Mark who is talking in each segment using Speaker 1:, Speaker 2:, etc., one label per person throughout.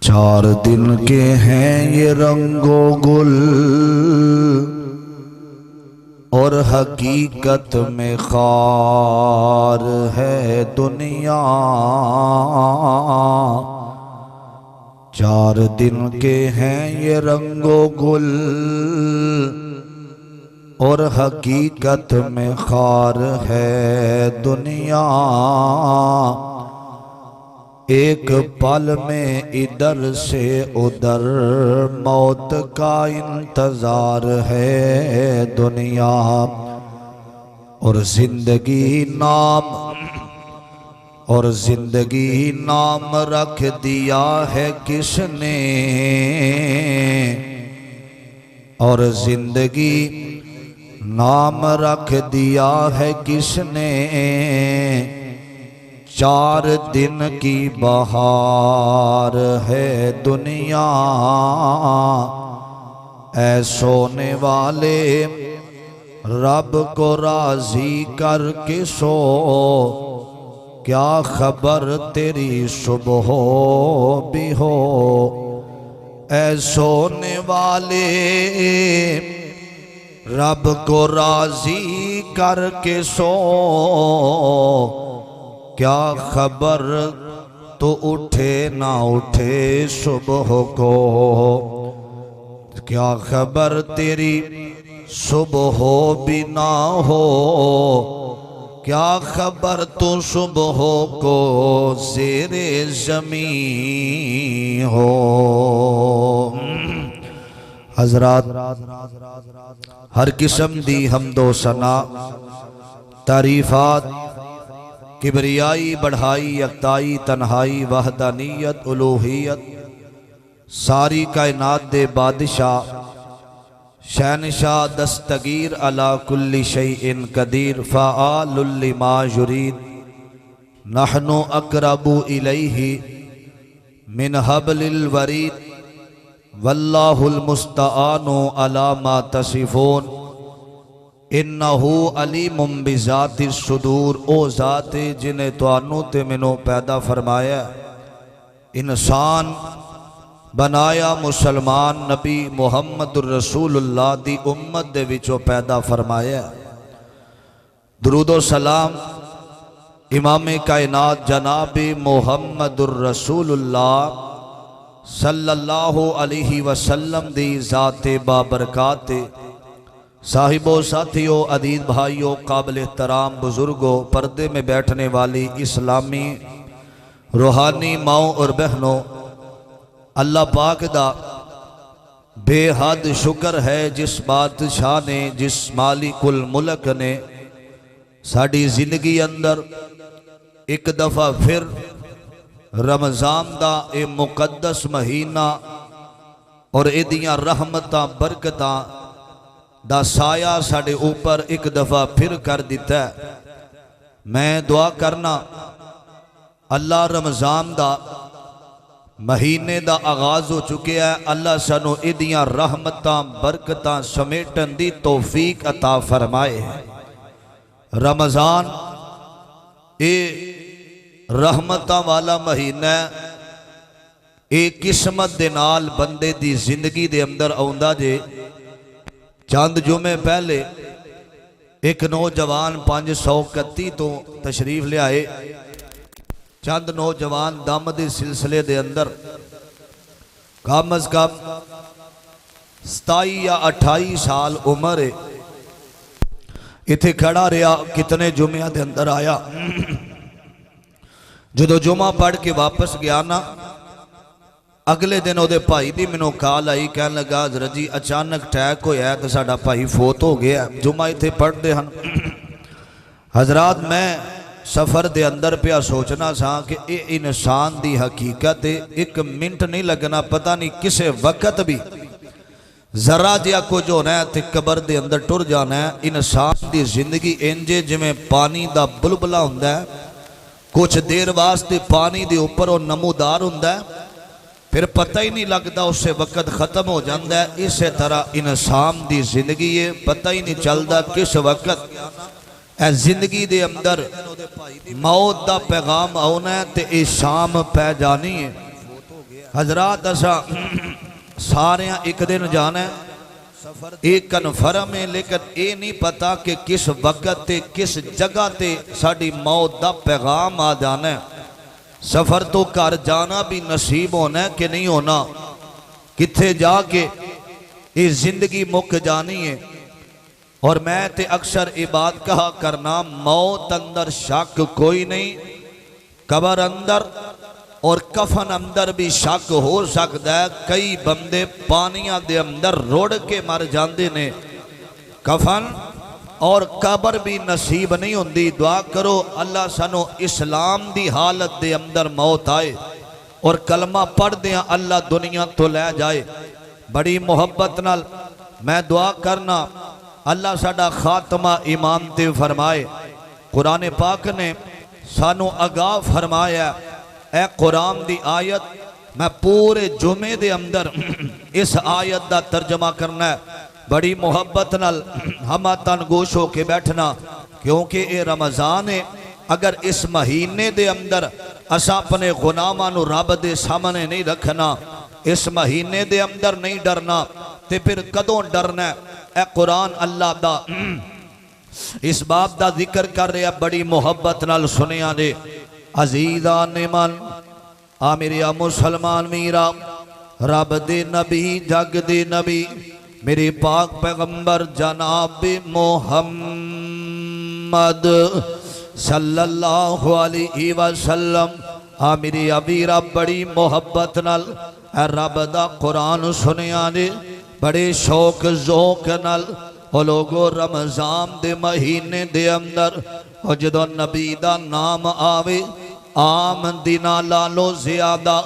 Speaker 1: चार दिन के हैं ये रंगो गुल और हकीकत में खार है दुनिया। चार दिन के हैं ये रंगो गुल और हकीकत में खार है दुनिया। एक पल में इधर से उधर मौत का इंतजार है दुनिया। और जिंदगी नाम रख दिया है किसने। और जिंदगी नाम रख दिया है किसने। चार दिन की बहार है दुनिया। ऐ सोने वाले रब को राजी करके सो। क्या खबर तेरी सुबह भी हो। ऐ सोने वाले रब को राजी करके सो। क्या खबर तो उठे ना उठे सुबह को। क्या खबर तेरी सुबह भी ना हो। क्या खबर तो सुबह को ज़ेरे ज़मीं हो। हज़रात हर किस्म दी हमदो सना तारीफ़ात किबरियाई बढ़ाई यकताई तन्हाई वहदानियत उलूहियत सारी कायनात दे बादशाह शहनशाह दस्तगीर अला कुल्ली शैइन कदीर फ़आलुल लिमा युरीद। नहनु अक़रबु इलैहि मिन हब्लिल वरीद वल्लाहुल मुस्तआनु अला मा तसिफून। इन्नहु अलीमुम बिज़ातिस सुदूर। ओ ज़ात जिन्हें तुहानू ते मैनू पैदा फरमाया इंसान बनाया मुसलमान नबी मुहम्मदुर रसूलुल्लाह दी उम्मत दे विचों पैदा फरमाया। दुरूदो सलाम इमाम कायनात जनाब मुहम्मदुर रसूलुल्लाह सल्लल्लाहु अलैहि वसल्लम दी ज़ात बाबरकात साहिबो साथियों अदीद भाइयों काबिल एहतराम बुजुर्गों पर्दे में बैठने वाली इस्लामी रूहानी माओ और बहनों, अल्लाह पाक दा बेहद शुक्र है जिस बादशाह ने जिस मालिकुल मुल्क ने साड़ी जिंदगी अंदर एक दफ़ा फिर रमज़ान दा ए मुकद्दस महीना और इदियां रहमतां बरकतां दा साया साढ़े ऊपर एक दफ़ा फिर कर दिता है। मैं दुआ करना अल्लाह रमज़ान दा महीने दा आगाज़ हो चुके है। अल्लाह सानू इदियां रहमतां बरकतां समेटन दी तौफीक अता फरमाए। रमज़ान ए रहमतां वाला महीना एक किस्मत दे नाल बंदे दी जिंदगी दे अंदर आउंदा जे। चंद जुमे पहले एक नौजवान 531 तो तशरीफ लियाए। चंद नौजवान दम के सिलसिले दे अंदर कम अज कम 27 या 28 साल उम्र है। इत्थे खड़ा रहा कितने जुमिया दे अंदर आया। जो जुमा पढ़ के वापस गया ना अगले दिन वो भाई की मैनू कॉल आई कह लगा हज़रत जी अचानक अटैक होया तो साडा भाई फोत हो गया। जुमा इत्थे पढ़ते हैं हजरात। मैं सफ़र दे अंदर पिया सोचना सा कि ये इंसान की हकीकत है। एक मिनट नहीं लगना पता नहीं किसे वक्त भी जरा जिहा कुछ होना है तो कबर दे अंदर टुर जाना है। इंसान की जिंदगी इंजे जिमें पानी का बुलबुला हुंदा है। कुछ देर वास्ते पानी के उपर वो नमूदार हुंदा है फिर पता ही नहीं लगता उस वक्त खत्म हो जाता है। इस तरह इंसान की जिंदगी है पता ही नहीं चलता किस वक्त जिंदगी दे अंदर मौत का पैगाम आना है तो ये शाम पै जानी है। हजरात असा सारे एक दिन जाना है, एक कन्फर्म है, लेकिन ये नहीं पता कि किस वक्त ते किस जगह ते साड़ी मौत का पैगाम आ जाना है। सफर तो घर जाना भी नसीब होना है कि नहीं होना, किथे जाके ये जिंदगी मुक जानी है। और मैं ते अक्सर ये बात कहा करना, मौत अंदर शक कोई नहीं, कबर अंदर और कफन अंदर भी शक हो सकता है। कई बंदे पानिया दे अंदर रुड़ के मर जाते ने, कफन और कबर भी नसीब नहीं होंदी। दुआ करो अल्लाह सानू इस्लाम दी हालत दे अंदर मौत आए और कलमा पढ़ दिया अल्लाह दुनिया तो लै जाए। बड़ी मुहब्बत नाल मैं दुआ करना अल्लाह साडा खात्मा ईमान ते फरमाए। कुरान पाक ने सानू आगाह फरमाया, ए कुरान दी आयत मैं पूरे जुमे दे अंदर इस आयत दा तर्जमा करना है। बड़ी मुहब्बत नाल हम तनगोश होके बैठना, क्योंकि ये रमज़ान है। अगर इस महीने दे अंदर असा अपने गुनाहां नू रब दे सामने नहीं रखना, इस महीने दे अंदर नहीं डरना, ते फिर कदों डरना है? ए कुरान अल्लाह दा इस बाप दा जिक्र कर रहा, बड़ी मुहब्बत नाल सुनिया ने। अजीजा ने मन आ मेरे मुसलमान मीरा, रब दे नबी जग दे नबी मेरे पाक पैगंबर जनाब मोहम्मद सल्लल्लाहु अलैहि वसल्लम आ मेरी अबीरा बड़ी मुहब्बत नाल रब दा कुरान सुनिया ने, बड़े शौक ज़ौक नाल। ओ लोगो रमज़ान दे महीने दे अंदर और जदों नबी दा नाम आवे, आम दिना लालो ज्यादा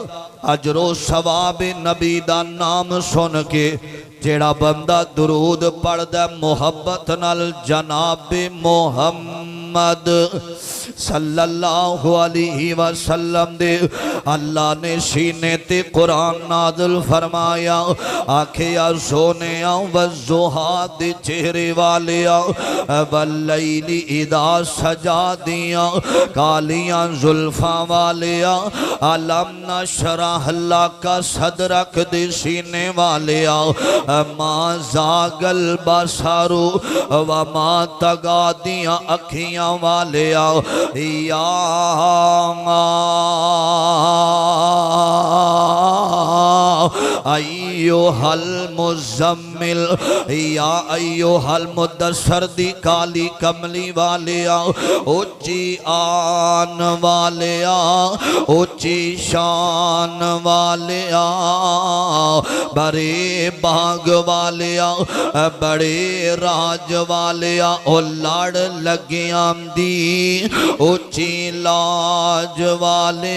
Speaker 1: अजरो सवाब नबी दा नाम सुन के जेड़ा बंदा दुरूद पढ़दा मुहब्बत नाल जनाब मोहम्मद सल्लल्लाहु अलैहि वसल्लम दे, अल्लाह ने सीने ते कुरान नाज़िल फरमाया। आखिया सोने वज़ुहा दे चेहरे वाले वल्लैली इदा सजा दिया, कालियां जुल्फा वाले अलम नशरह लका सदरक दे सीने वाले मां जागल बसारू व मां तगा दिया अखियां वाले या अयो हल मुजम्मिल या अयो हल मुदस्सर दी काली कमली वाले ऊंची आन वाले ऊंची शान वाले बड़े बाग वाले बड़े राज वाले ओ लड़ लगे दी ऊंची लाज वाले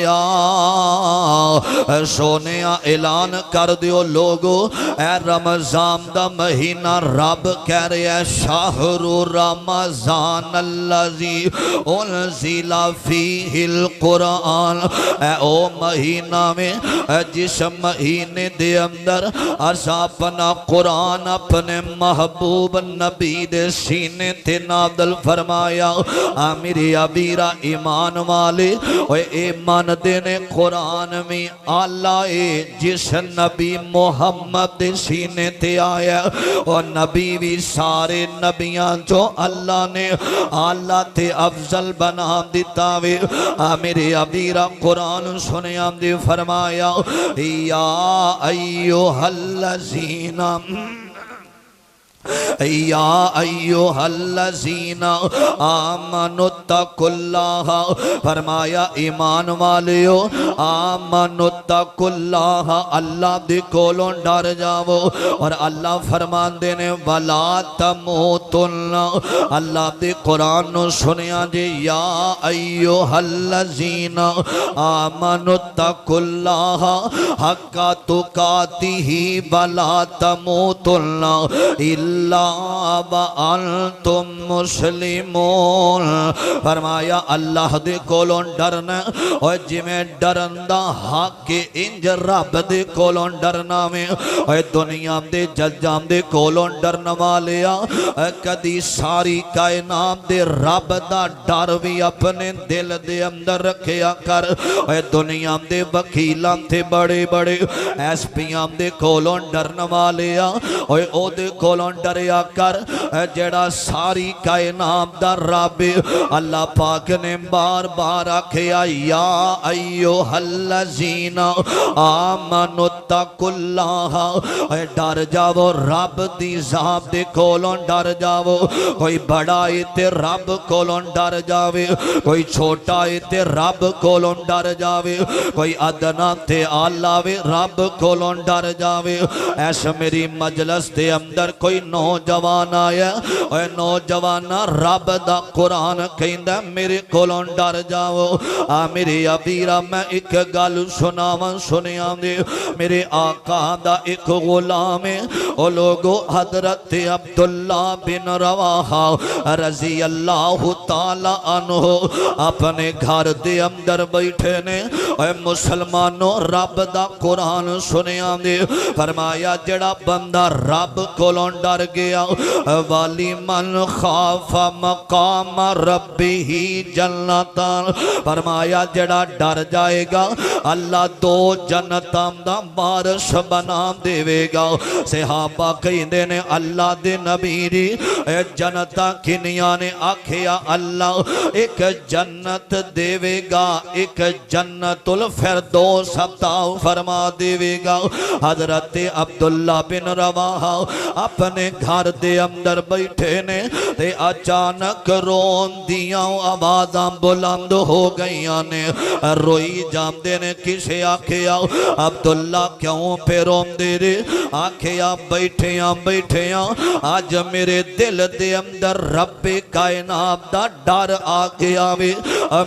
Speaker 1: सोने ऐलान कर दियो लोगो, ए रमजान दा महीना रब कह रहा है शाहरु रमजान अल्लज़ी उनज़िला फ़ीहिल कुरान। ए ओ महीना में जिस महीने दे अंदर असा अपना कुरान अपने महबूब नबी दे सीने ते नाज़िल फरमाया। मेरे अबीरा ईमान वाले ए मन देने कुरान में आला जिस नबी मोहम्मद दे सीने ते आया, और नबी भी सारे नबियां जो अल्लाह ने आला ते अफजल बना दिता वे। मेरे अबीरा कुरान सुनिया दे फरमाया या अय्युहल्लज़ीना या अय्युहल्लज़ीना आमनुत्तकुल्लाह, फरमाया ईमान वालियो आमनुत्तकुल्लाह, अल्लाह दे कोलों डर जावो। और अल्लाह फरमांदे ने वला तमूतुन्ना, अल्लाह दे कुरान नु सुनिया जे या अय्युहल्लज़ीना आमनुत्तकुल्लाह हक्का तुकातिही वला तमूतुन्ना इल्ला इल्ला व अंतुम मुस्लिमून। फरमाया अल्लाह दे कोलों डरना और जिमें डरन दा हक इंज रब दे कोलों डरना में। और दुनिया दे जज्जां दे कोलों डरन वालिया कदी सारी कायनात दे रब दा डर भी अपने दिल दे अंदर रखिया कर। और दुनिया दे वकीलां ते बड़े बड़े एसपीआं दे कोलों डरन वालिया ओदे कोलों डरिया कर जेड़ा सारी कायनात दा रब। अल्लाह पाक ने बार बार आखिया या अय्युहल्लज़ीना आमनु तकुल्लाह। डर जाओ रब दी ज़ात दे कोलों डर जाओ। कोई बड़ा है ते रब कोलों डर जावे, कोई छोटा है ते रब कोलों डर जावे, कोई अदना ते आला वे रब कोलों डर जावे। ऐसा मेरी मजलिस दे अंदर कोई नौजवान आया और नौजवाना रब दा कुरान कहंदा मेरे कोलों डर जाओ। मेरे अबीरा मैं एक गल सुनावां सुनिया दे। मेरे आका दा एक गुलाम है ओ लोगो हजरत अब्दुल्ला बिन रवाहा रजी अल्लाह ताला अन्हु अपने घर दे अंदर बैठे ने। और मुसलमानों रब दा कुरान सुनिया दे। फरमाया जड़ा बंदा रब कोलों डर गया वाली मन खाफा मकाम रब्बी ही जन्नतान। फरमाया जड़ा डर जाएगा अल्लाह दो जन्नतां दा वारिस बना देवेगा। सहाबा कहंदे ने अल्लाह दे नबी दी जन्नतां किनियां ने आखिया अल्लाह एक जन्नत देवेगा एक जन्नतुल फिरदौस अता फरमा देवेगा। हजरत अब्दुल्ला बिन रवाहा अपने घर दे अंदर बैठे ने ते अचानक रोन दियां आवाज़ां बुलंद हो गई ने। रोई जामदे ने किसे आखिया अब्दुल्ला क्यों पे रोंदे रे। आखिया बैठिया बैठिया आज मेरे दिल दे अंदर रब्बे कायनात दा डर आ गया वे।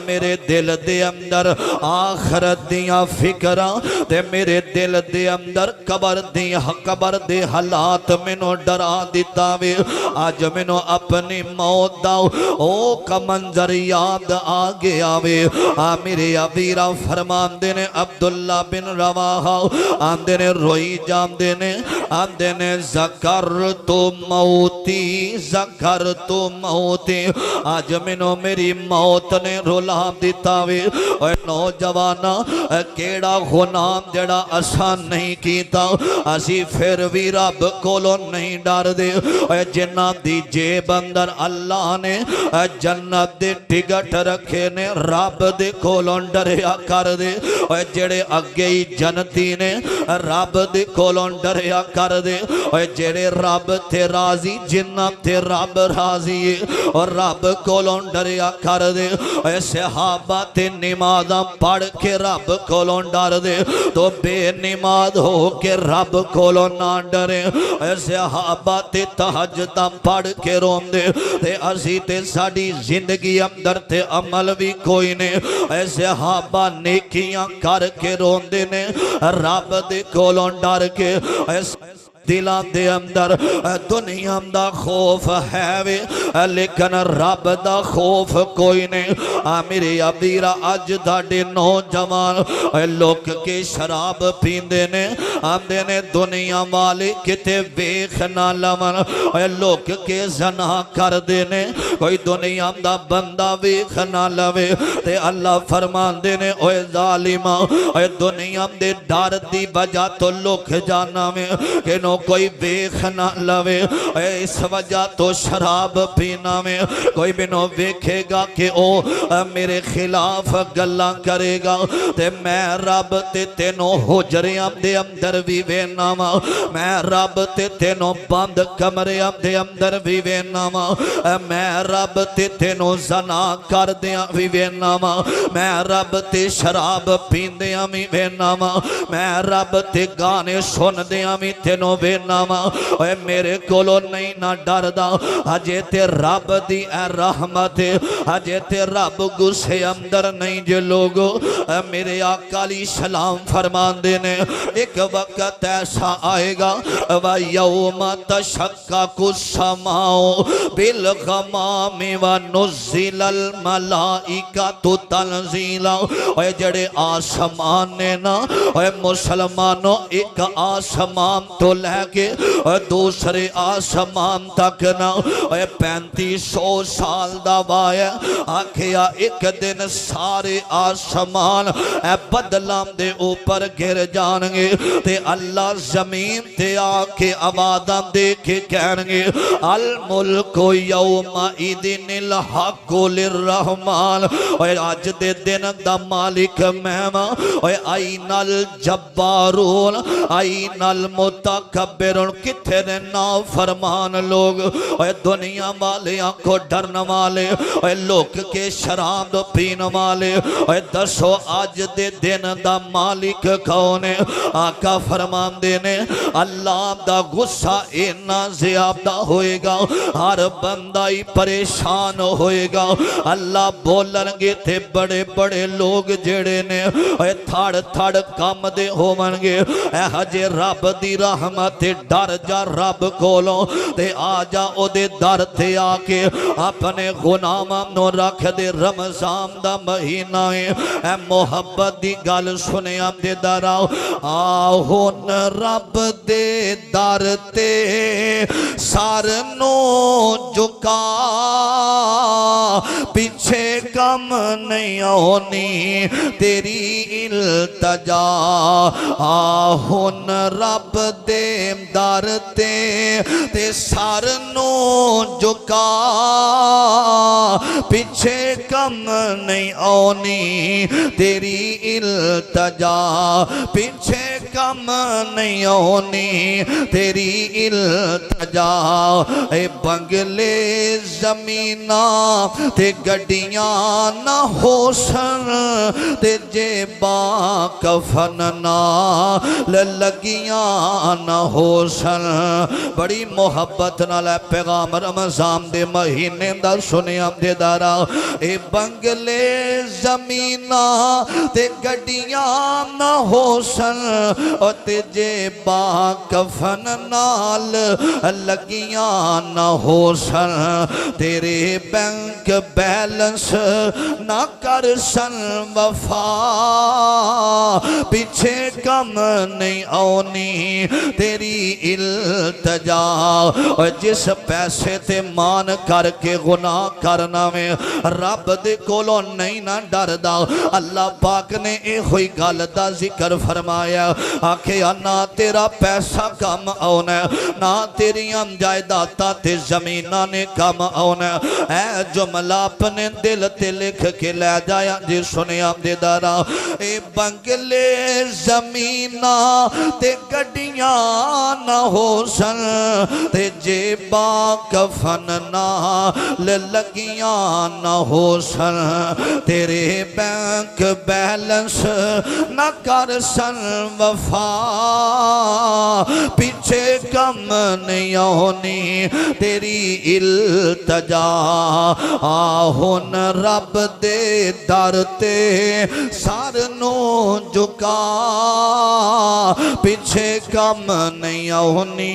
Speaker 1: मेरे दिल दे अंदर आखरत दियां फिक्रां ते मेरे दिल दे अंदर कबर दे हालात मैनू डरा दिता वे। आज मैनू अपनी मौत दा ओ मंजर याद आ गया वे। मेरे अबीरा फरमांदे ने अब्दुल्ला बिन रवाहा आंदे ने रोई जांदे ने आंदे ने ज़कर तो मौती आज मैनू मेरी मौत ने रुला दिता वे। और नौजवाना केड़ा गुनाह जड़ा असा नहीं कीता असी फिर भी रब कोलों नहीं डरदे। जिन्हां दी जेब अंदर अल्लाह ने जन्नत दे टिकट रखे ने रब दे कोलों डरिया कर दे। और जेड़े अगे ही जनती ने रब दे कोलों डरिया कर दे। और जेड़े रब ते राजी जिन्हां ते रब राजी है और रब कोलों डरिया कर दे। सहाबा ते नमाज़ां पढ़ के रब कोलों डर दे तो बेनमाज हो के रब कोलों ना डरे। सहाबा ते तहज्जुदां पढ़ के रोंदे ते असी ते साडी जिंदगी अंदर ते अमल भी कोई नहीं। सहाबा नेकियां कर के रोंदे ने रब दे कोलों डर के। दिलां दे अंदर दुनिया दा खौफ है वे लेकिन रब दा खौफ कोई नहीं। मेरे अबीरा अज दाडे नौजवान लोग के शराब पींदे ने आंदे ने दुनिया वाले किते वेख ना लवन। लोग के जना करदे ने कोई दुनिया दा बंदा वेख ना लवे ते अल्लाह फरमांदे ने ओए जालिमा दुनिया दे डर दी वजह तो लोग जाना में कि कोई वेख ना लवे। इस वजह तो शराब पीना में कोई मैनू वेखेगा कि ओ मेरे खिलाफ गल्लां करेगा ते मैं रब ते तेनों हुजरियां दे अंदर भी वेना वा। मैं रब ते तेनों बंद कमरियां दे अंदर भी वेना वा। मैं रब ते तेनों जना कर दिया भी वेना वा। मैं रब ते शराब पींदियां भी वेना वा। मैं रब ते गाने सुनदियां भी तेनों वेना वा। मेरे कोलों नहीं ना डरदा अजे ते रब दी रहमत अजे ते रब गुस्से अंदर नहीं जे लोगो मेरे आका अली सलाम फरमांदे ने एक वक्त ऐसा आएगा व यौम तशक्ककु समाओ बिल गमामी व नुज़्ज़िलल मलाइकतु तंज़ीला। ओए जड़े आसमान ने ना ओए मुसलमानों एक आसमान तो लेके दूसरे आसमान तक ना ओए 3500 साल दा वाया आखिया एक दिन सारे आसमान बदलां दे ऊपर गिर जाएंगे ते अल्लाह जमीन ते आके आवाज़ां दे के कहणगे अल मुल्कु यौमा इदिनिल हक्कु लिर्रहमान। ओए अज दे दिन दा मालिक मैं वां ओए आइनल जब्बारून आइनल मुतकब्बिरून किथे ने ना फरमान लोग ओए दुनिया वालियां को डरन वाले ओए लोक के शराब पीने वाले ओए दसो अज दे दिन दा मालिक कौन है। आका फरमांदे ने अल्लाह दा गुस्सा इन्ना ज़्यादा होएगा हर बंदा ही परेशान होएगा। अल्लाह बोलणगे ते बड़े बड़े लोग जेड़े ने ओए थड़ थड़ कम दे होवणगे हजे रब दी रहमत डर जा रब कोलों ते आ जा ओदे दर ते आके अपने गुलामां नूं रख दे। रमजान दा महीना है मोहब्बत दी गल सुनिया दे दराओ आ हुन रब दे दर ते सर नूं झुका पीछे कम नहीं होनी तेरी इल्तजा। आ हुन रब दे दर ते सर नूं झुका पीछे कम नहीं आनी तेरी इल्तजा पीछे कम नहीं आनी तेरी इल्तजा। ए बंगले जमीना ते गड्डियां ना होसन ते जेबा कफन नाल लगियां ना होसन। बड़ी मोहब्बत नाल पैगाम रमजान दे महीने दा सुनिया दे दारा ए बंगले जमीना ते गड्डियां ना होसन ते जेबा कफन नाल लगियां ना होसन तेरे बैंक बैलेंस ना कर सन वफा पीछे कम नहीं आनी तेरी इल्तजा। और जिस पैसे ते मान करके गुनाह करना में रब दे कोलों नहीं ना डरदा अल्लाह पाक ने इहो गल दा जिक्र फरमाया आखिया ना तेरा पैसा कम आना ना तेरियां जायदादां ते ज़मीनां ने कम आना। ऐ जुमला अपने दिल ते लिख के लै जाया जी सुनिया दे दारा ए बंगले जमीना ते गड्डियां ना होसन ते जेबा कफन नाल लगियां ना होसन तेरे बैंक बैलेंस ना कर सन वफा पीछे कम नहीं होनी तेरी इल्तजा। आ हुन रब दे दर ते सर नूं झुका पीछे कम नहीं होनी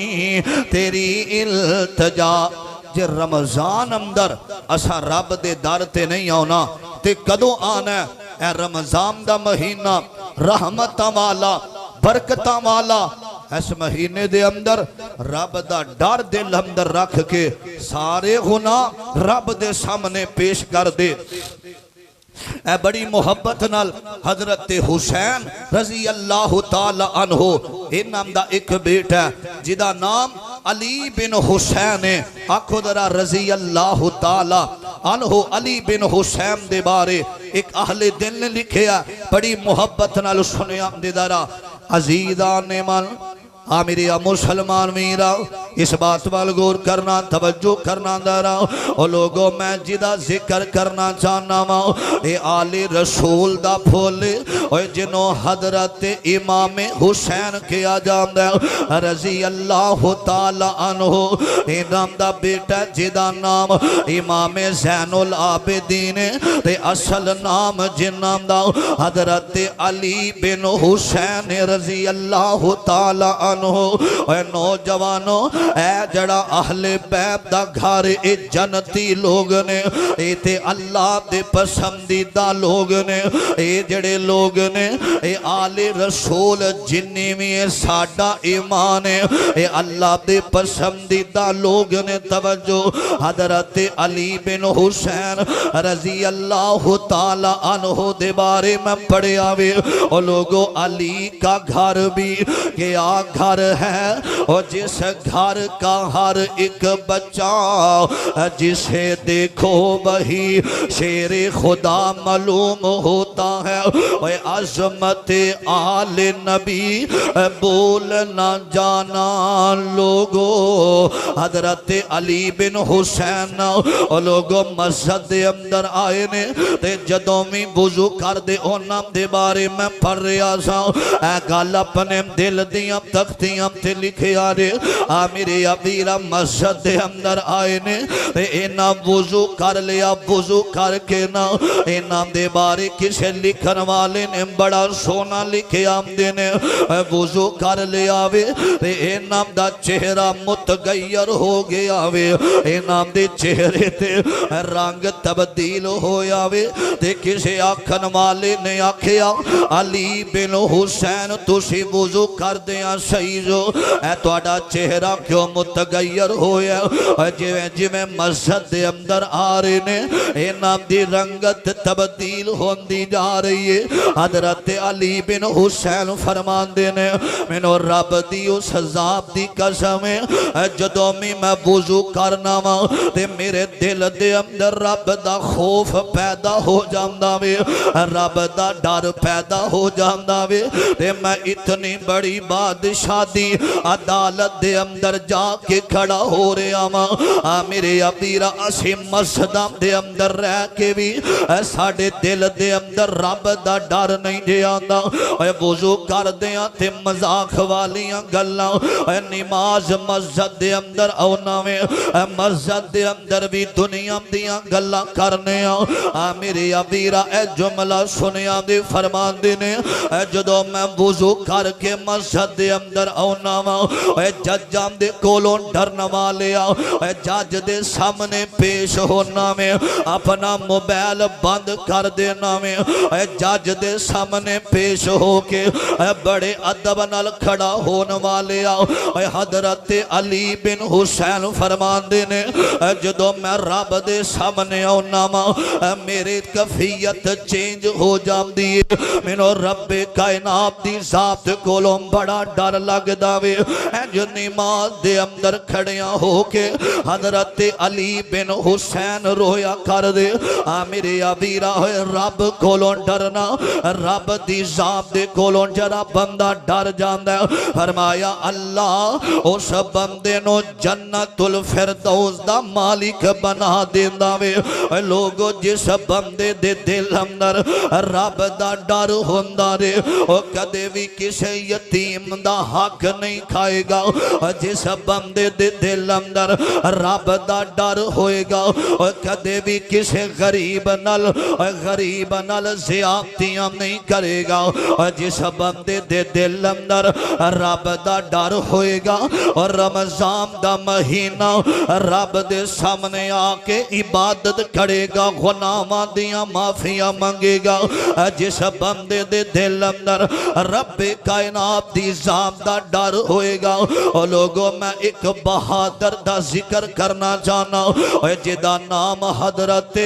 Speaker 1: तेरी इल्तजा। जे रमजान अंदर असा रब दे दर ते नहीं आना ते कदों आना है रमजान दा महीना रहमतां वाला बरकतां वाला। इस महीने दे अंदर रब दा डर दिल अंदर रख के सारे गुनाह रब दे सामने पेश कर दे। ए बड़ी मोहब्बत नाल हजरत हुसैन रजी अल्लाह ताला अन्हो इन्हां दा एक बेटा जिदा नाम अली बिन हुसैन है। आखो जरा रजी अल्लाह ताला अन्हो अली बिन हुसैन दे बारे एक अहले दिल ने लिखिया बड़ी मोहब्बत नाल सुनिया दे दरा अजीजा ने मन आ मेरे मुसलमान मीरा इस बात वाल गौर करना, तवज्जो करना दरा। ओ लोगो मैं जिदा जिक्र करना चाहना वा, ए आले रसूल दा फुल ओए जिन्हों हजरत इमाम हुसैन किया जाता है रजी अल्लाह तआला अन्हु। इनाम दा बेटा जिदा नाम इमाम ज़ैनुल आबिदीन ते असल नाम जिन्ना दा हजरत अली बिन हुसैन रजी अल्लाह तआला अन्हु। ओए नौजवानों ए जड़ा अहले बैत दा घर ए जन्नती लोग ने, ए ते अल्लाह दे पसंदीदा लोग ने। ए जड़े लोग ने ए आले रसूल जिन्नी भी साडा ईमान है ए अल्लाह दे पसंदीदा लोग ने। तवज्जो हजरत अली बिन हुसैन रजी अल्लाह तआला अन्हु दे बारे में पढ़िया वे। ओ लोगो अली का घर भी क्या घर है, और जिस घर का हर एक बच्चा जिसे देखो वही शेरे खुदा मालूम होता है। ओए अज़मत आले नबी बोल ना जाना लोगो हजरत अली बिन हुसैन और लोगो मस्जिद दे अंदर आए ने ते जदों भी वुज़ू कर दे उन्हां दे बारे में पढ़ रहा सा। ऐ गल अपने दिल दियां तख्तियां ते लिखिया रे। आ मेरे अबीरा मस्जिद दे अंदर आए ने ते इन्हां वुज़ू कर लिया। वुज़ू करके ना इन्हां दे बारे किसे लिखन वाले ने बड़ा सोना लिखे आमदे ने। वुज़ू कर लिया वे ते इन्हां दा चेहरा मुतगैर हो गया वे। इन्हां दे चेहरे ते रंग तब्दील होया वे ते किसे आखन वाले ने आखिया अली बिन हुसैन तुसी वुज़ू करदे आ सही जो ऐ तुहाडा चेहरा क्यों मुतगैर होया। जिवें जिवें मस्जिद दे अंदर आ रहे ने इन्हां दी रंगत तब्दील होंदी जा रही है। हजरत अली बिन हुसैन फरमांदे ने मैनू रब दी उस ज़ात दी कसम है जदों भी मैं वुज़ू करना वा ते मेरे दिल दे अंदर रब दा खौफ पैदा हो जांदा वे, रब दा डर पैदा हो जांदा वे ते मैं इतनी बड़ी बादशाही अदालत दे अंदर जाके खड़ा हो रहा वा। मेरे अबीरा असी मस्जिदां दे अंदर रह के भी साडे दिल दे अंदर रब दा डर नहीं जे आंदा। वुज़ू करदे आ ते मजाक वालियां गल्लां नमाज मस्जिद दे अंदर आउना वे मस्जिद दे अंदर भी दुनिया दियां गल्लां करने आ। मेरे अबीरा ए जुमला सुनिया दे फरमांदे ने जदों मैं वुज़ू करके मस्जिद दे अंदर आउना वा जजां दे कोलों डरन वाले जज दे सामने पेश होना में अपना मोबाइल बंद कर देना में जज दे सामने पेश होके बड़े अदब नाल खड़ा होने वाले हजरत अली बिन हुसैन फरमांदे ने जदों मैं रब दे सामने आउना वा मेरी कैफियत चेंज हो जाती है। मैनू रब्बे कायनात दी ज़ात कोलों बड़ा डर लगदा वे। जो नमाज दे अंदर खड़िया होके हजरत अली बिन हुसैन रोया कर दे। मेरे अबीरा होए रब कोलों डरना, रब दी ज़ात दे कोलों जरा बंदा डर जांदा फरमाया अल्लाह उस बंदे नो जन्नतुल फिरदौस दा मालिक बना देंदा वे। लोगो जिस बंदे दे दिल अंदर रब दा डर होंदा रे ओ कदे भी किसे यतीम दा हक नहीं खाएगा। जिस बंदे दे दिल अंदर रब दा डर होएगा और कदे भी किसे गरीब नाल ज़्यादतियां नहीं करेगा। और जिस बंदे दे दिल अंदर रब दा डर होएगा और रमजान दा महीना रब दे सामने आके इबादत करेगा, गुनाहां दियां माफियां मंगेगा। जिस बंदे दे दिल अंदर रब्बे कायनात दी ज़ात दा डर होएगा। और लोगों मैं एक बहादुर दा जिक्र करना चाहना जिदा नाम हजरत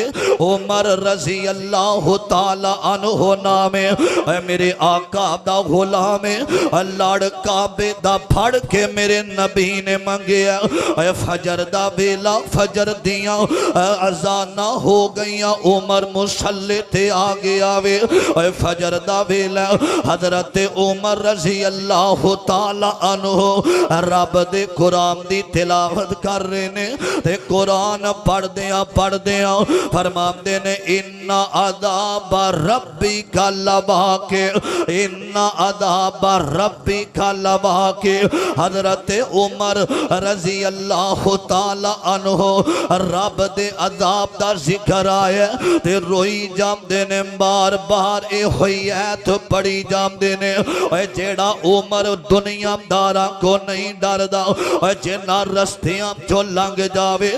Speaker 1: उमर रजी अल्लाह तआला अन्हु नाम है। मेरे आका दा गुलाम है लड़ काबे दा फड़ के मेरे नबी ने मंगया। फजर दा वेला फजर दियां अजाना हो गईयां उमर मुसल्ले ते आ गया वे। फजर दा वेला हजरत उमर रजी अल्लाह तआला अन्हु रब दे कुरान दी तिलावत कर रहे ने ते कुरान पढ़दे फरमाते ने इन्ना अदाब रब्बी का लवाके, इन्ना अदाब रब्बी का लवाके। हजरत उमर रजी अल्लाह ताला अन्हो रब दे अदाब दा जिक्र आया ते रोई जांदे ने, बार बार ए होयत पड़ी जांदे ने। जेड़ा उमर दुनियादारां को नहीं डरदा, जिन्ना रस्तियां चो लंघ जावे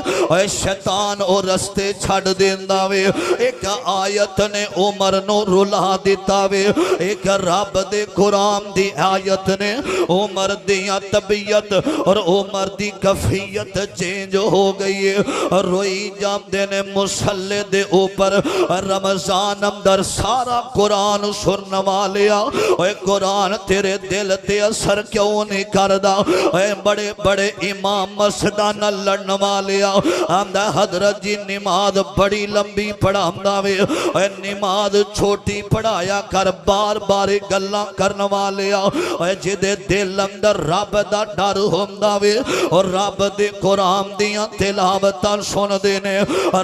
Speaker 1: शैतान ओ रस्ते छड़ देंदा वे। एक आयत ने उमर नो रुला दिता वे, एक रब दे कुरान दी आयत ने उमर दिया तबीयत और उमर दी कफियत चेंज हो गई है। रोई जाते ने मुसल्ले दे ऊपर रमजान अंदर सारा कुरान सुनने वाले ओए कुरान तेरे दिल ते असर क्यों नहीं करदा? बड़े बड़े इमाम मस्जिदां नाल लड़न वाले आंदा हजरत जी नमाज बड़ी लंबी पढ़ांदा वे, नमाज छोटी पढ़ाया कर, बार बार गल्लां करन वाले जिदे दिल अंदर रब दा डर होंदा वे और रब दे कुरान दियां तिलावतां सुनदे ने,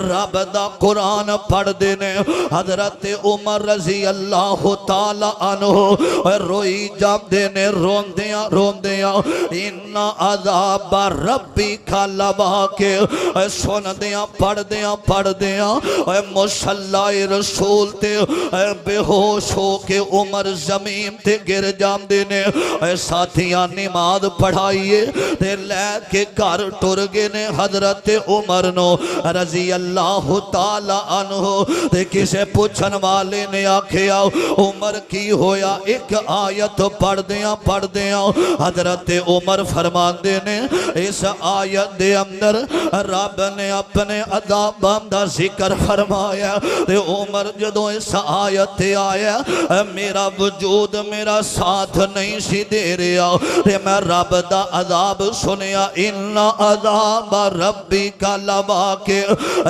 Speaker 1: रब दा कुरान पढ़दे ने। हजरत उमर रजी अल्लाह ताला अन्हो रोई जांदे ने रोंदियां इन्ना अज़ाब रब्बी का लवाके। सुनदियां पढ़दियां मुसल्लाए रसूल ते बेहोश हो के उमर जमीन ते गिर जांदे ने। साथियां नमाज पढ़ाइए ते लैके घर टुर गए ने हजरत उमर नो रजी अल्लाह ताला अन्हो। ते किसे पूछन वाले ने आखिया उमर की होया? एक आयत पढ़दियां हजरत उमर फरमाते ने इस आयत दे अंदर रब ने अपने अज़ाबां दा जिक्र फरमाया। ते उमर जदों इस आयत आया मेरा वजूद मेरा साथ नहीं सी दे रहा ते मैं रब दा अज़ाब सुनिया इन्ना अज़ाब रब्बी का लवाके।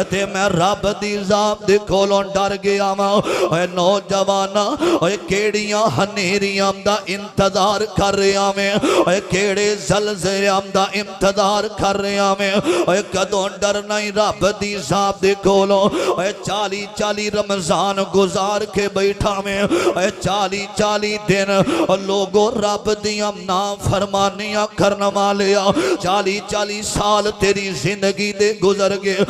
Speaker 1: ते मैं रब दी ज़ात दे कोलों डर गया वां। नौजवाना केड़ियां हनेरियां दा इंतजार कर रहा मैं, केड़े ज़लज़लियां दा इंतजार कर रहा मैं। कदों डरना ही रब दी ज़ात दे कोलों। 40 रमजान गुजार के बैठा मैं, 40 दिन लोगों रब दियां ना फरमानियां करने वाले 40 साल तेरी जिंदगी दे गुजर गए।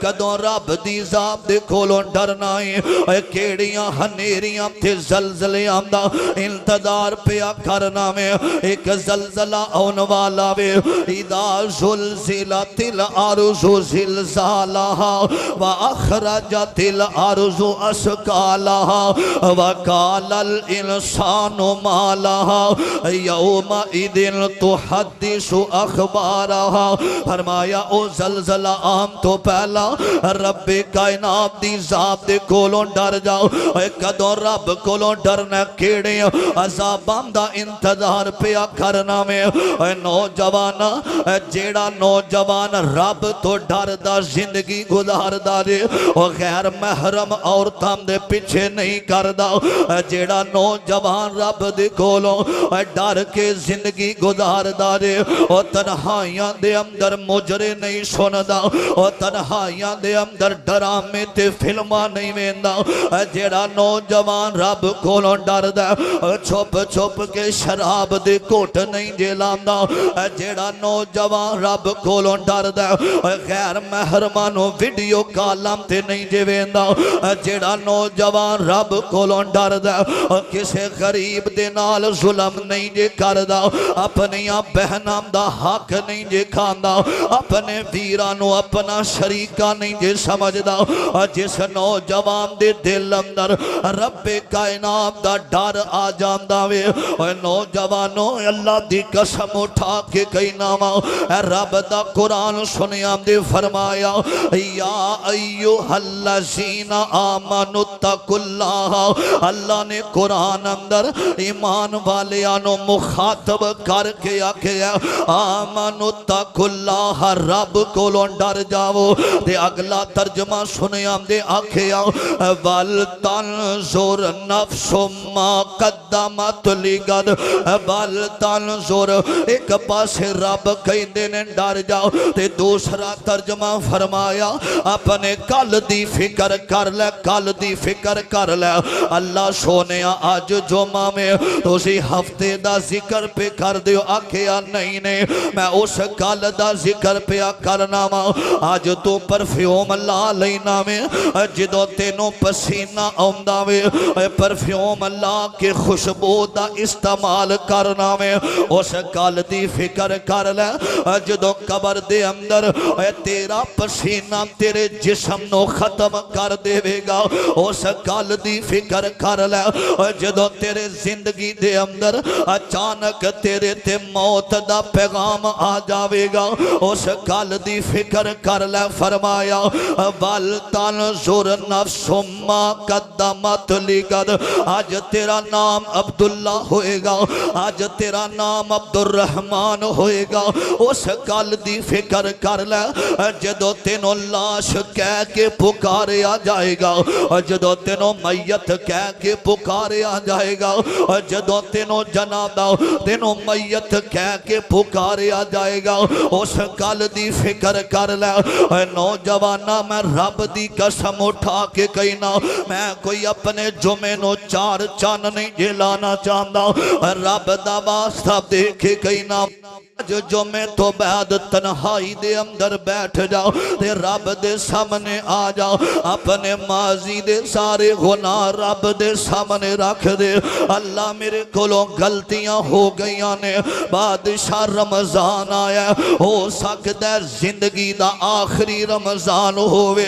Speaker 1: कदों रब दी ज़ात दे कोलों डरना है? केड़ियां हनेरियां ते ज़लज़लियां दा इंतजार पिया करना में। एक ज़लज़ला आने वाला वे इदा ज़ुलज़िलतिल अर्ज़ु ज़िलज़ालहा व अख़रजतिल अर्ज़ु अस्क़ालहा व क़ालल इंसानु मा लहा यौमइज़िन तुहद्दिसु अख़बारहा। फरमाया ओ ज़लज़ला आम तो पहला रब्बे कायनात दी ज़ात दे कोलों डर जाओ। कदों रब कोलों डरना? केड़े अज़ाबां दा इंतजार पिया करना में। नौजवाना जेड़ा नौजवान रब तो डरदा जिंदगी गुजारदा रे ओ गैर महरम औरतां दे पीछे नहीं करदा। जेड़ा नौजवान रब दे कोलों डर के जिंदगी गुजारदा रे ओ तन्हाइयां दे अंदर मुजरे नहीं सुनदा, ओ तन्हाइयां दे अंदर डरामे ते फिल्मां नहीं वेंदा। जेड़ा नौजवान रब कोलों डरदा छुप छुप के शराब दे घुट नहीं जेलांदा। जेड़ा नौजवान रब कोलों डरदा गैर महरमां नूं वीडियो कॉलां ते नहीं जेवेंदा। जेड़ा नौजवान रब कोलों डरदा किसे गरीब दे नाल जुल्म नहीं जे करदा, अपनियां बहनां दा हक नहीं जे खांदा, अपने वीरां नूं अपना शरीका नहीं जे समझदा। जिस नौजवान दे दिल अंदर रब्बे कायनात दा डर आ जांदा वे नौजवानों अल्लाह दी कसम उठा के कहना वा रब दा कुरान सुनिया दे फरमाया या अय्युहल्लज़ीना आमनु तकुल्लाह। अल्लाह ने कुरान अंदर ईमान वालियां नु मुखातब करके आखिया आमनु तकुल्लाह रब कोलों डर जाओ। ते अगला तर्जमा सुनिया दे आखिया वल तंजुर नफ्सुम मा कद्दमत लिगद वल तंजुर जुर एक पासे रब कहते ने डर जाओ ते दूसरा तर्जमा फरमाया अपने कल दी फिक्र कर ले, कल दी फिक्र कर ले। अल्लाह सोने अज जुमा में तुसी हफ्ते दा जिक्र पे कर दियो, आखिया नहीं ने मैं उस कल दा जिक्र पिया करना वा। अज तू परफ्यूम ला लेना वे जो तेनों पसीना आउंदा वे, परफ्यूम ला के खुशबू दा इस्तेमाल करना वे। उस गल दी फिक्र कर ले जो कबर दे अंदर तेरा पसीना तेरे जिस्म नो खत्म कर देवेगा। उस गल दी फिक्र कर ले जो तेरे जिंदगी दे अंदर अचानक तेरे ते मौत दा पैगाम आ जाएगा। उस गल दी फिक्र कर ले। फरमाया बल तन जुर नफ्सुम्मा कद्दमत लिगद, आज तेरा नाम अब्दुल्ला होएगा, आज तेरा नाम अब्दुर रहमान होएगा। उस गल दी फिक्र कर ले जो तेनों लाश कह के पुकारिया जाएगा, जो तेनों मैयत कह के पुकारिया जाएगा, जो तेनों जनादा तेनों मैयत कह के पुकारिया जाएगा। उस गल दी फिक्र कर ले। नौजवाना मैं रब दी कसम उठा के कहना, मैं कोई अपने जुमे नो चार चन नहीं जिलाना चाहता, रब दा वास्ता दे के कहना जो जुमे तो बाद तन्हाई दे अंदर बैठ जाओ ते रब दे सामने आ जाओ, अपने माजी दे सारे गुनाह रब दे सामने रख दे। अल्लाह मेरे कोलों गलतियां हो गईयां ने, बादशाह रमजान आया, हो सकता है जिंदगी दा आखिरी रमजान होवे,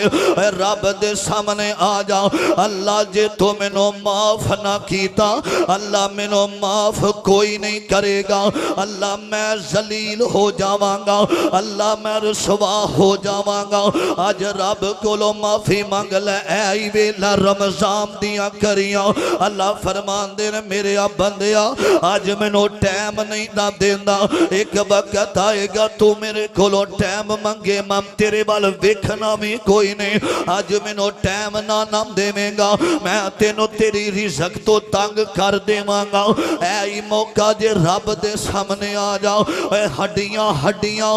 Speaker 1: रब दे सामने आ जाओ। अल्लाह जे तू मैनू माफ ना कीता, अल्लाह मैनू माफ कोई नहीं करेगा। अल्लाह मैं जलील हो जावांगा, अल्लाह मैं रुसवा हो जावांगा। आज रब कोलों माफी मंग ले, ऐ वेला रमजान दियां करियां। अल्लाह फरमांदे ने मेरे बंदिया आज मैनू टाइम नहीं ना देंदा, एक वक्त आएगा तू मेरे कोलों टाइम मंगे, मैं तेरे वाल वेखना भी कोई नहीं। आज मैनू टाइम ना देवेगा, मैं तेनों तेरी रिज़्क तो तंग कर देवांगा। ऐ मौका जे रब दे सामने आ जाओ, हड्डियां हड्डियां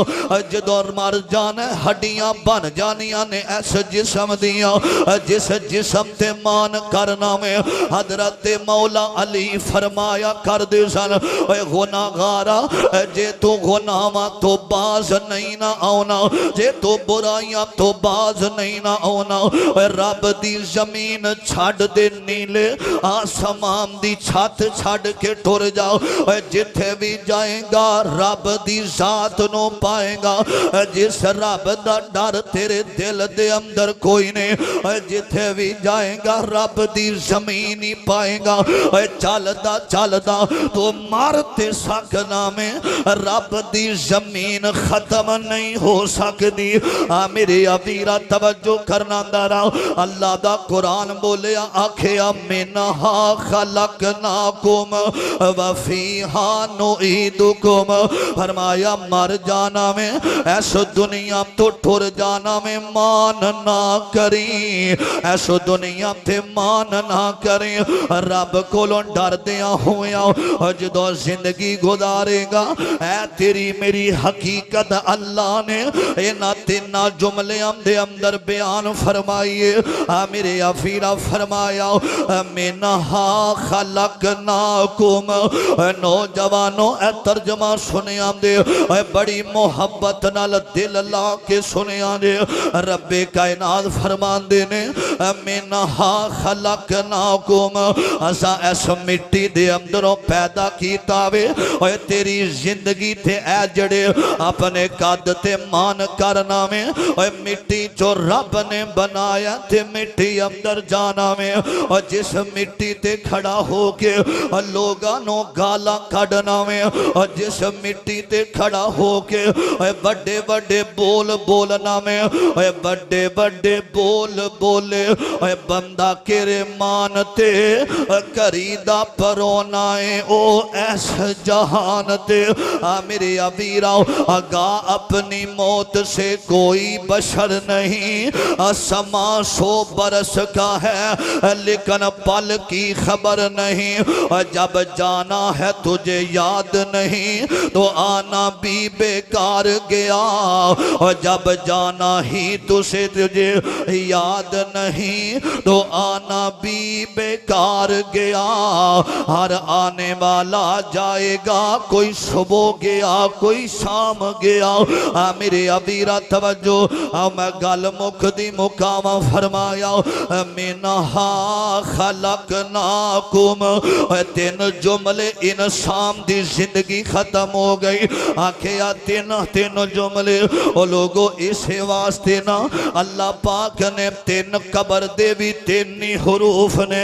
Speaker 1: जो मर जाना हड्डियां बन जानियां ने इस जिस्म दियां, जिस जिस्म ते मान करना में हजरत मौला अली फरमाया कर दे सन, गुनाहगारा जे तू गुनाहां तो बाज नहीं ना आना, जे तू बुराइयां तो बाज नहीं ना आना, रब दी जमीन छड़ दे नीले आसमान दी छत छड़ के टुर जाओ, जिथे भी जाएगा रब दी जात नो पाएगा। जिस रब दा डर तेरे दिल दे अंदर कोई नहीं, जिथे भी जाएगा रब दी जमीन ही पाएगा। चलदा चलदा तो मारते सकना में रब दी जमीन खत्म नहीं हो सकती। मेरे अवीरा तवज्जो करना दरा, अल्लाह दा कुरान बोलिया आखिया मिनहा खलकनाकुम व फीहा नुईदुकुम, फरमाया मर जाना में ऐसो दुनिया तो ठुर जाना में मान ना करी, ऐसो दुनिया ते मान ना करी। रब कोलों डरदिया होया जो जिंदगी गुजारेगा, ऐ तेरी मेरी हकीकत अल्लाह ने इन्हां तिन्हां जुमलियां दे अंदर बयान फरमाइए। मेरे अफीरा फरमाया मिनहा खलकनाकुम, नौजवानों ए तर्जमा सुनिया दे, बड़ी मोहब्बत नाल दिल ला के सुनिया दे। रब्बे कायनात फरमांदे ने मिनहा खलकनाकुम, असा इस मिट्टी दे अंदरों पैदा कीता वे, ओए तेरी जिंदगी थे ऐ जड़े अपने कद ते मान करना में, ओए मिट्टी जो रब ने बनाया ते मिट्टी अंदर जाना में, और जिस मिट्टी ते खड़ा होके लोगां नो गालां कढना में, और जिस मिट्टी मिट्टी ते खड़ा हो के बड़े बड़े बोल बोलना में बड़े बड़े बोल बोले बंदा केरे मानते करीदा परोना है ओ ऐस जहान ते मेरे अबीराओ आगा अपनी मौत से कोई बशर नहीं समा 100 बरस का है लेकिन पल की खबर नहीं जब जाना है तुझे याद नहीं तो आना भी बेकार गया और जब जाना ही तुझे याद नहीं तो आना भी बेकार गया हर आने वाला जाएगा कोई सुबह गया कोई शाम गया मेरे अबीरा तवज्जो मैं गल मुकदी मुकामा फरमाया मिनहा खलकनाकुम 3 जुमले इंसान दी जिंदगी खत्म हो गई आखिया 3 जुमले ओ लोगो इसे वास्ते ना अल्लाह पाक ने 3 कबर दे भी 3 हुरूफ ने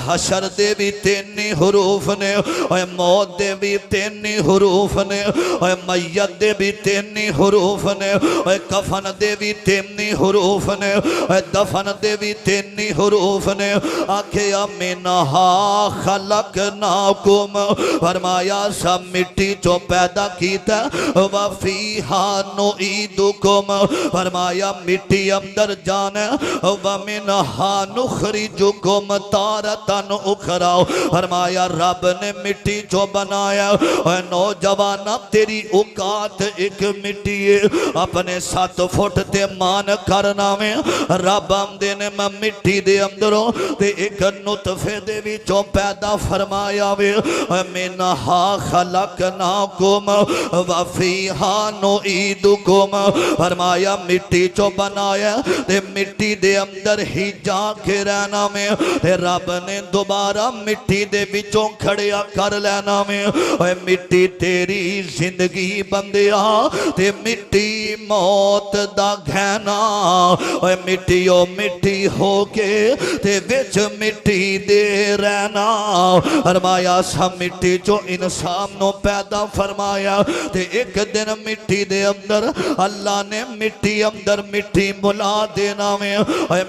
Speaker 1: हशर दे भी 3 हुरूफ ने मौत दे भी 3 हुरूफ ने मैयत दे भी 3 हुरूफ ने कफन दे भी 3 हुरूफ ने दफन दे भी 3 हुरूफ ने आखिया मिनहा खलकनाकुम फरमाया सब मिट्टी चो पैदा कीता वफीहा नुईदुकुम फरमाया मिट्टी अंदर जाना वमिनहा नुखरिजुकुम तारतन उखरा फरमाया रब ने मिट्टी चो बनाया नौजवाना तेरी औकात एक मिट्टी है अपने 7 फुट ते मान करना में रब आंदे ने मैं मिट्टी दे अंदरों ते एक नुतफे दे विचों पैदा फरमाया वे मिनहा खलकनाकुम वफीहा नुईदुकुम फरमाया मिट्टी चो बनाया ते मिट्टी दे अंदर ही जाके रहना में ते रब ने दोबारा मिट्टी दे विचों खड़िया कर लेना में मिट्टी तेरी जिंदगी बंदिया ते मिट्टी मौत दा गहना मिट्टी ओ मिट्टी हो के ते विच मिट्टी दे रहना फरमाया सब मिट्टी चो इंसान नो पैदा फरमाया ते एक दिन मिट्टी दे अंदर अल्लाह ने मिट्टी अंदर मिट्टी बुला देना में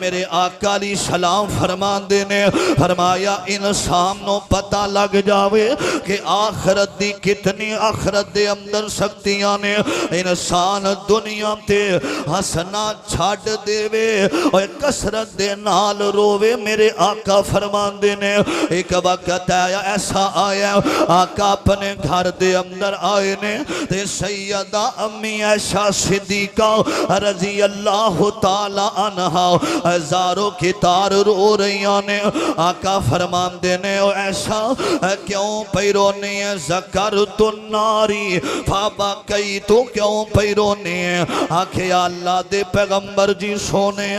Speaker 1: मेरे आका दी सलाम फरमांदे ने फरमाया इंसान नो पता लग जावे कि आखरत दी कितनी आखरत दे अंदर शक्तियां ने इंसान दुनिया ते हसना छड़ देवे और कसरत दे नाल रोवे मेरे आका फरमांदे ने एक वक्त आया ऐसा आया आका अपने घर दे अंदर आए ने ते सैयदा अम्मी ऐशा सिद्दीका रजी अल्लाह तआला अन्हा हजारों की तार रो रही ने आका फरमांदे ने ओ ऐसा क्यों पैरोने ज़कर तो नारी फाबा कई तो क्यों पैरोने आखे अल्लाह दे पैगंबर जी सोने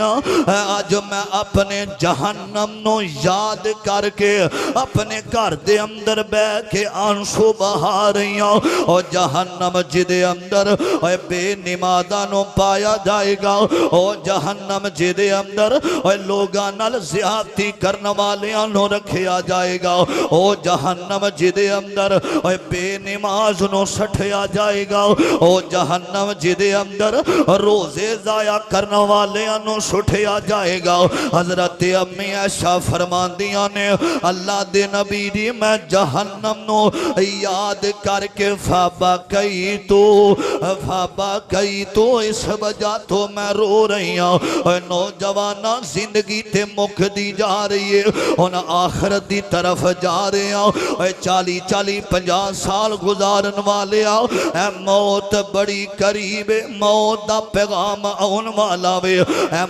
Speaker 1: आज मैं अपने जहन्नम नो याद करके अपने घर दे अंदर बैठ के आंसू बहा रही हूं और जहन्नम जिदे अंदर बेनिमादा नो पाया जाएगा और जहन्नम जिदे अंदर लोगां नाल ज़्यादती करने वालियां नो रखिया जाएगा और जहन्नम जिदे अंदर बेनमाज नो सठिया जाएगा और जहन्नम जिदे अंदर रोजे जाया करने वालियां नो सुठिया जाएगा हजरत अम्मी ऐशा फरमांदियां ने अल्लाह दे नबी दी मैं जहन्नम नो याद करके फाबा कई तो इस वजह तो मैं रो रही हूं नौजवाना जिंदगी ते मुकदी जा रही है हुन आखिरत दी तरफ जा रहे हैं 40-50 साल गुजारन वाले आओ मौत बड़ी करीब है मौत दा पैगाम आने वाला वे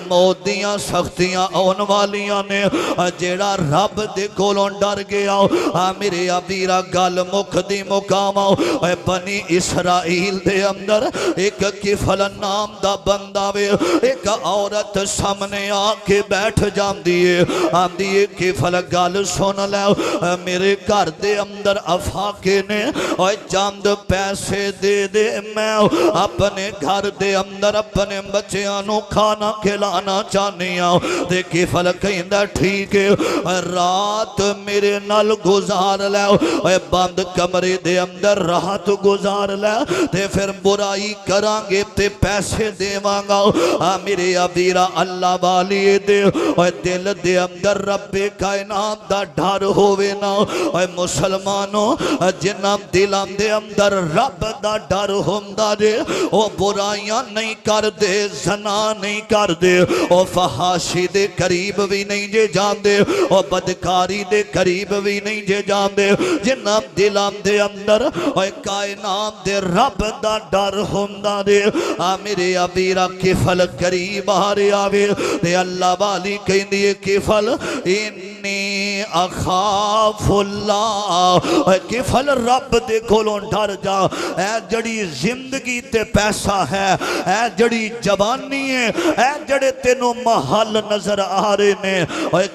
Speaker 1: मौत दियां सख्तियां आने वालियां ने जेड़ा रब दे कोलों डर गया मेरे अबीरा गल मुकदी मुकामा बनी इसराइल दे अंदर एक किफल नाम दा बंदा वे एक औरत सामने आके बैठ जाती है आंदी है किफल गल सुन लै मेरे घर दे अंदर अफाके ने और चंद पैसे दे दे मैं अपने घर दे अंदर अपने बच्चों को खाना खिलाना चाहनी हूं ते किफल कहंदा ठीक है रात मेरे नाल गुजार लै बंद कमरे दे अंदर रात रात गुजार लै ते फिर बुराई करांगे ते पैसे देवांगा। मेरे अबीरा अल्लाह वाली दे दिल दे अंदर रब्बे कायनात दा डर होवे ना। मुसलमानों जिन्हां दिलां दे अंदर रब दा डर हुंदा जे ओ बुराइयां नहीं करदे, ज़ना नहीं करदे, ओ फहाशी दे करीब भी नहीं जे जांदे, ओ बदकारी दे करीब भी नहीं जे जांदे। जिन्हां दिलां दे अंदर कायनात दे रब दा डर हुंदा जे मेरे अबीरा किफल करीब आ रहा वे ते अल्लाह वाली कहंदी है किफल इन्नी अखाफुल्लाह। किफल रब दे कोलों डर जा। ऐ जड़ी जिंदगी ते पैसा है, ऐ जड़ी जवानी है, ऐ जड़े तेनों महल नजर आ रहे ने,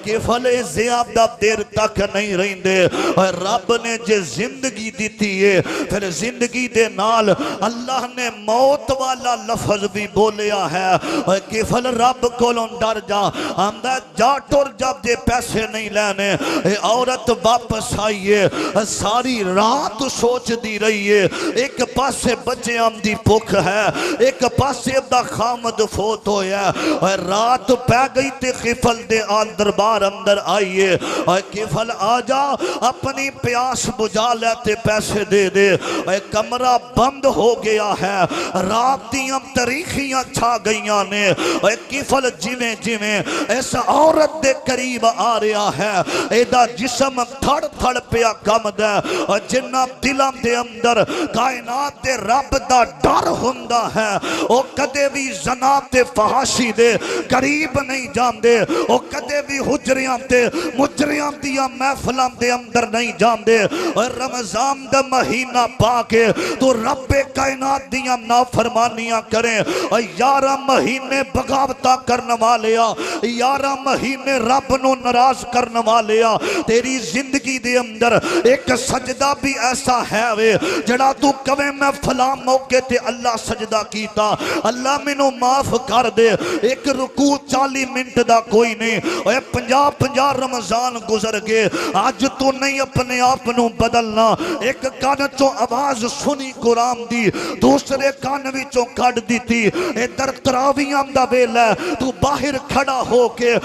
Speaker 1: किफल ज्यादा देर तक नहीं रहिंदे। रब ने जे जिंदगी दी है फिर जिंदगी दे नाल अल्लाह ने मौत वाला लफज भी बोलिया है। किफल रब कोलों डर जा। आंदा जा टुर जब जे पैसे नहीं लेने। औरत वापस आई है, सारी रात सोचती रही है। एक पासे बच्चों की भुख है, एक पासे दा खामद फोत होया। रात पै गई ते किफल दे दरबार अंदर आई है। किफल आ जा अपनी प्यास बुझा ले ते पैसे दे दे। कमरा बंद हो गया है, रात दियां तरीखियां छा गई ने। किफल जिवें जिवें इस औरत दे करीब आ रहा है एदा जिस्म थड़ थड़ पिया कमदा। जिन्ना दिलां दे अंदर कायनात दे रब दा डर हुंदा है ओ कदे भी ज़ना ते फहाशी दे करीब नहीं जांदे, ओ कदे भी हुजरियां ते मुजरियां दियां महफिलां दे अंदर नहीं जांदे। रमजान दा महीना पाके तो रब्बे कायनात दियां नाफरमानियां करे। 11 महीने बगावता करने वाले, 11 महीने रब नू नाराज करने वाले। तेरी जिंदगी दे अंदर एक सजदा भी ऐसा है वे जड़ा तू कवे मैं फला मौके ते अल्लाह सजदा कीता, अल्लाह मैनू माफ कर दे। एक रुकू 40 मिनट दा कोई नहीं, 50-50 रमजान गुजर गए। अज तू नहीं अपने आप नू बदलना। एक कान चों आवाज सुनी कुरान दी, दूसरे कान विचों कढ दिती। इधर तरावियां दा वेला तू बाहर खड़ा होके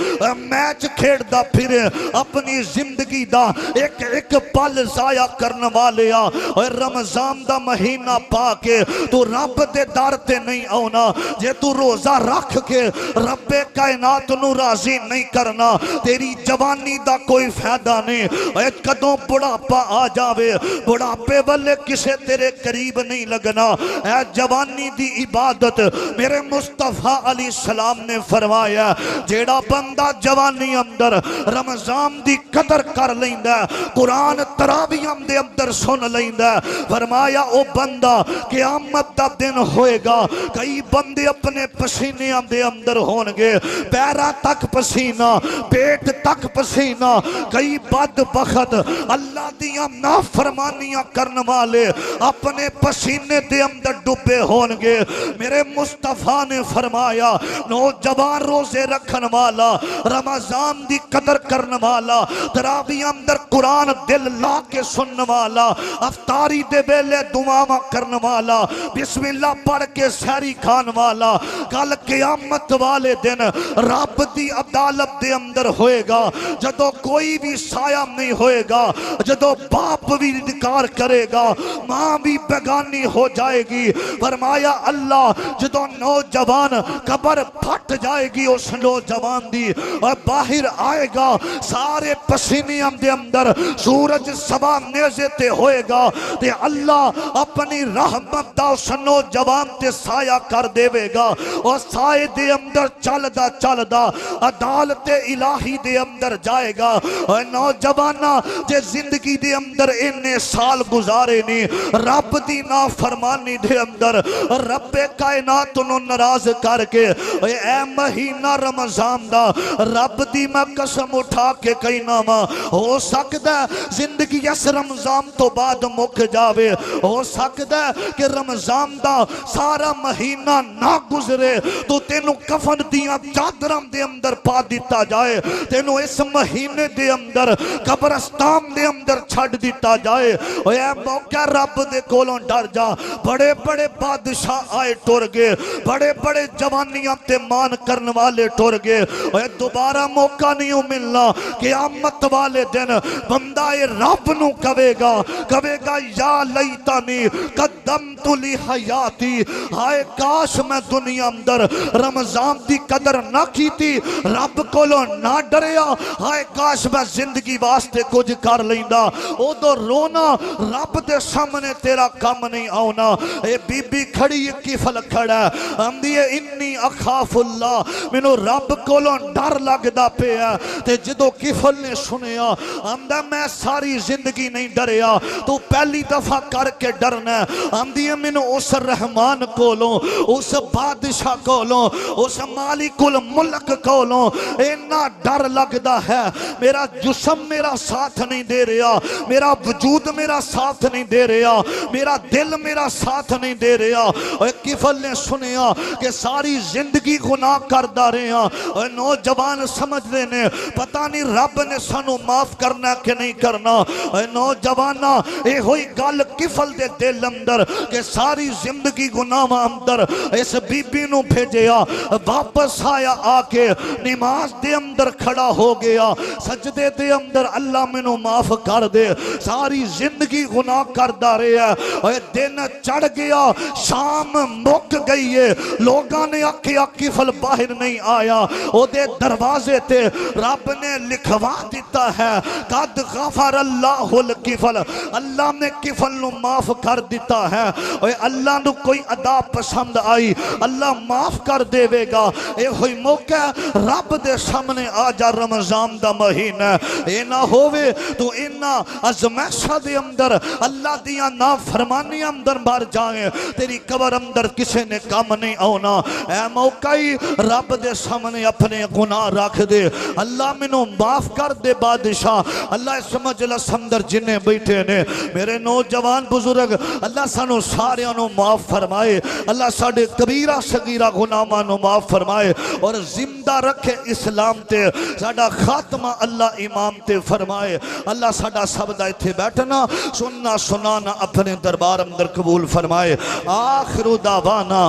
Speaker 1: मैच खेड़दा फिरे। अपनी जिंदगी दा एक एक पल जाया करने वाले और रमजान दा महीना पाके तू रब दे दर ते नहीं आना। जे तू रोजा रख के रब्बे कायनात नू राजी नहीं करना तेरी जवानी दा कोई फायदा नहीं। कदों बुढ़ापा आ जावे बुढ़ापे वाले किसे तेरे करीब नहीं लगना। ऐ जवानी दी इबादत मेरे मुस्तफा अली सलाम ने फरमाया जेड़ा बंदा जवानी अंदर रमजान दी कदर कर लैंदा कुरान तरावियां दे अंदर सुन लैंदा फरमाया ओ बंदा क़यामत दा दिन होएगा। कई बंदे अपने पसीने दे अंदर होंगे, पैरा तक पसीना, पेट तक पसीना। कई बदबख्त अल्लाह दियां नाफरमानियां करने वाले अपने पसीने दे अंदर डूबे होंगे। मेरे मुस्तफा ने फरमाया नौजवान रोजे रखन वाला, रमजान दी कदर करने वाला, तरावी अंदर कुरान दिल ला के सुनने वाला, अफ्तारी दे वेले दुआवां करने वाला, बिस्मिल्लाह पढ़ के सहरी खान वाला, कल क़यामत वाले दिन रब दी अदालत दे अंदर होएगा जदों कोई भी साया नहीं होएगा, जदों बाप भी इनकार करेगा, मां भी बेगानी हो जाएगी। फरमाया अल्लाह जदों नौजवान कब्र फट जाएगी उस नौजवान दी और बाहर आएगा सारे पसीने दे अंदर सूरज सवा नेज़े ते होएगा ते अल्लाह अपनी रहमत दा उस नौजवान ते साया कर देवेगा और साए दे अंदर चलदा चलदा अदालत इलाही दे अंदर जाएगा। और नौजवाना जे जिंदगी दे अंदर इन्ने साल गुजारे नहीं रब दी नाफरमानी दे अंदर रब्बे कायनात नू नाराज करके ए महीना रमजान दा रब दी मैं कसम उठा के कहना वा हो सकदा जिंदगी इस रमजान तो बाद मुक जावे, हो सकदा कि रमजान दा सारा महीना ना गुजरे तो तेनू कफन दियां चादरां दे अंदर पा दिता जाए, तेनू इस महीने दे अंदर कब्रस्तान दे अंदर छड़ दिता जाए। ओए मौका रब दे कोलों डर जा। बड़े बड़े बादशाह आए टुर गए, बड़े बड़े जवानियां ते मान करने वाले टुर गए। ओए दोबारा मौका नहीं मिलना। क़यामत वाले दिन बंदा ये रब नू कवेगा, कवेगा या लैतानी कद्दमतु ली हयाती, हाय काश मैं दुनिया अंदर रमजान दी कदर ना कीती, रब कोलों ना डरिया, हाय काश मैं जिंदगी वास्ते कुछ कर लैंदा। उदों रोना रब दे सामने तेरा काम नहीं आना। ए बीबी खड़ी किफल खड़ा आंदी है इन्नी अखाफुल्ला, मैनू रब कोलों डर लगदा पिया। ते जदों किफल ने सुनिया आंदा मैं सारी जिंदगी नहीं डरिया, तू पहली दफा करके डरना। आंदी है मैनू उस रहमान कोलों, उस बादशाह कोलों, उस मालिकुल मुल्क कोलों इन्ना डर लगदा है। मेरा जिस्म मेरा साथ नहीं दे रहा, मेरा वजूद मेरा साथ नहीं दे रहा, मेरा दिल मेरा साथ नहीं दे रहा। और किफल ने सुनिया कि सारी जिंदगी गुनाह करदा रहा। और नौजवान समझते ने पता नहीं रब ने सानू माफ करना कि नहीं करना। और नौजवाना ये हुई गल किफल दे दिल अंदर कि सारी जिंदगी गुनाह अंदर इस बीबी नू भेजिया, वापस आया आके नमाज दे अंदर खड़ा हो गया, सजदे दे अंदर अल्लाह मैनू माफ कर दे, सारी जिंदगी गुनाह करदा रहा। और दिन चढ़ गया, शाम मुक गई है, लोगों ने आखिया किफल बाहर नहीं आया, ओदे दरवाजे ते रब ने लिखवा दिता है कद गफर अल्लाहुल किफल, अल्लाह ने किफल नू माफ कर दिता है। और अल्लाह नू कोई अदा पसंद आई अल्लाह माफ कर देवेगा। ये होई मौका रब दे सामने आ जा। रमजान दा महीना ये ना होवे तो इन्ना अजमैशा दे अंदर अल्लाह दियां ना फरमानियां अंदर मर जाए, तेरी कबर अंदर किसी ने काम नहीं आना। ऐ मौका ही रब दे सामने अपने गुनाह रख दे, अल्लाह मैनू माफ कर दे बादशाह। अल्लाह समझ लस अंदर जिन्ने बैठे ने मेरे नौजवान बुजुर्ग, अल्लाह सानू सारियां नू माफ फरमाए, अल्लाह साडे कबीरा सगीरा गुनाहां नू माफ फरमाए और जिंदा रखे इस्लाम ते, साडा खात्मा अल्लाह इमाम ते फरमाए। अल्लाह साडा सब दा इत्थे बैठना सुनना सुनाना अपने दरबार अंदर कबूल फरमाए। आखिरु दावाना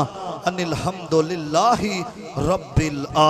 Speaker 1: अनिल हम्दुलिल्लाहि रब्बिल आलमीन।